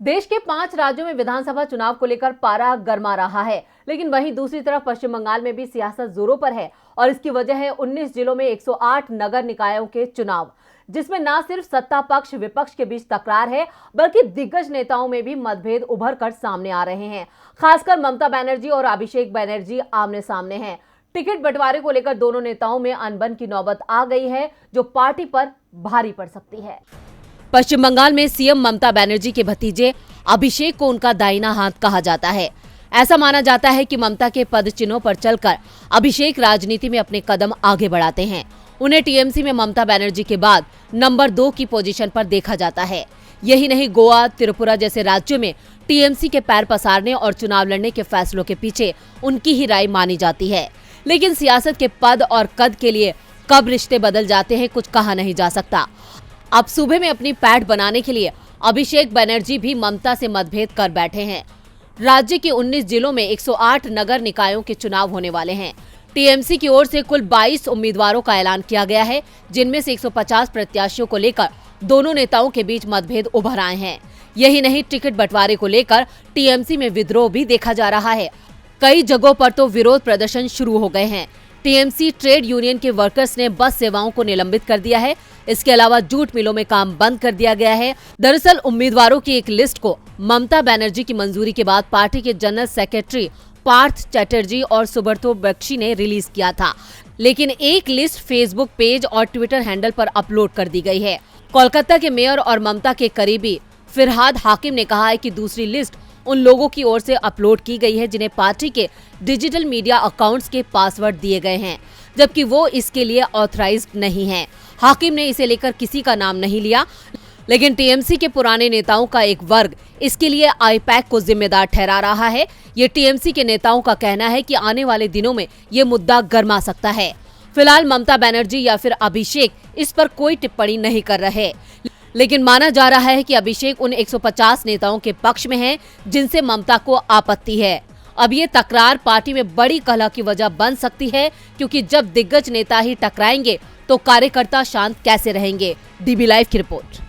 देश के 5 राज्यों में विधानसभा चुनाव को लेकर पारा गर्मा रहा है, लेकिन वहीं दूसरी तरफ पश्चिम बंगाल में भी सियासत जोरों पर है और इसकी वजह है 19 जिलों में 108 नगर निकायों के चुनाव, जिसमें न सिर्फ सत्ता पक्ष विपक्ष के बीच तकरार है, बल्कि दिग्गज नेताओं में भी मतभेद उभर कर सामने आ रहे हैं। खासकर ममता बनर्जी और अभिषेक बनर्जी आमने सामने हैं। टिकट बंटवारे को लेकर दोनों नेताओं में अनबन की नौबत आ गई है, जो पार्टी पर भारी पड़ सकती है। पश्चिम बंगाल में सीएम ममता बनर्जी के भतीजे अभिषेक को उनका दाहिना हाथ कहा जाता है। ऐसा माना जाता है कि ममता के पद चिन्हों पर चलकर अभिषेक राजनीति में अपने कदम आगे बढ़ाते हैं। उन्हें टीएमसी में ममता बनर्जी के बाद नंबर 2 की पोजीशन पर देखा जाता है। यही नहीं, गोवा, त्रिपुरा जैसे राज्यों में टीएमसी के पैर पसारने और चुनाव लड़ने के फैसलों के पीछे उनकी ही राय मानी जाती है। लेकिन सियासत के पद और कद के लिए कब रिश्ते बदल जाते हैं, कुछ कहा नहीं जा सकता। अब सूबे में अपनी पैठ बनाने के लिए अभिषेक बनर्जी भी ममता से मतभेद कर बैठे हैं। राज्य के 19 जिलों में 108 नगर निकायों के चुनाव होने वाले हैं। टीएमसी की ओर से कुल 22 उम्मीदवारों का ऐलान किया गया है, जिनमें से 150 प्रत्याशियों को लेकर दोनों नेताओं के बीच मतभेद उभर आए हैं। यही नहीं, टिकट बंटवारे को लेकर टीएमसी में विद्रोह भी देखा जा रहा है। कई जगहों पर तो विरोध प्रदर्शन शुरू हो गए हैं। टीएमसी ट्रेड यूनियन के वर्कर्स ने बस सेवाओं को निलंबित कर दिया है। इसके अलावा जूट मिलों में काम बंद कर दिया गया है। दरअसल उम्मीदवारों की एक लिस्ट को ममता बनर्जी की मंजूरी के बाद पार्टी के जनरल सेक्रेटरी पार्थ चैटर्जी और सुब्रतो बख्शी ने रिलीज किया था, लेकिन एक लिस्ट फेसबुक पेज और ट्विटर हैंडल पर अपलोड कर दी गई है। कोलकाता के मेयर और ममता के करीबी फिरहाद हाकिम ने कहा है कि दूसरी लिस्ट उन लोगों की ओर से अपलोड की गई है जिन्हें पार्टी के डिजिटल मीडिया अकाउंट्स के पासवर्ड दिए गए हैं, जबकि वो इसके लिए ऑथराइज्ड नहीं है। हाकिम ने इसे लेकर किसी का नाम नहीं लिया, लेकिन टीएमसी के पुराने नेताओं का एक वर्ग इसके लिए आईपैक को जिम्मेदार ठहरा रहा है। ये टीएमसी के नेताओं का कहना है कि आने वाले दिनों में ये मुद्दा गर्मा सकता है। फिलहाल ममता बनर्जी या फिर अभिषेक इस पर कोई टिप्पणी नहीं कर रहे, लेकिन माना जा रहा है कि अभिषेक उन 150 नेताओं के पक्ष में हैं जिनसे ममता को आपत्ति है। अब ये तकरार पार्टी में बड़ी कलह की वजह बन सकती है, क्योंकि जब दिग्गज नेता ही टकराएंगे तो कार्यकर्ता शांत कैसे रहेंगे। डीबी लाइव की रिपोर्ट।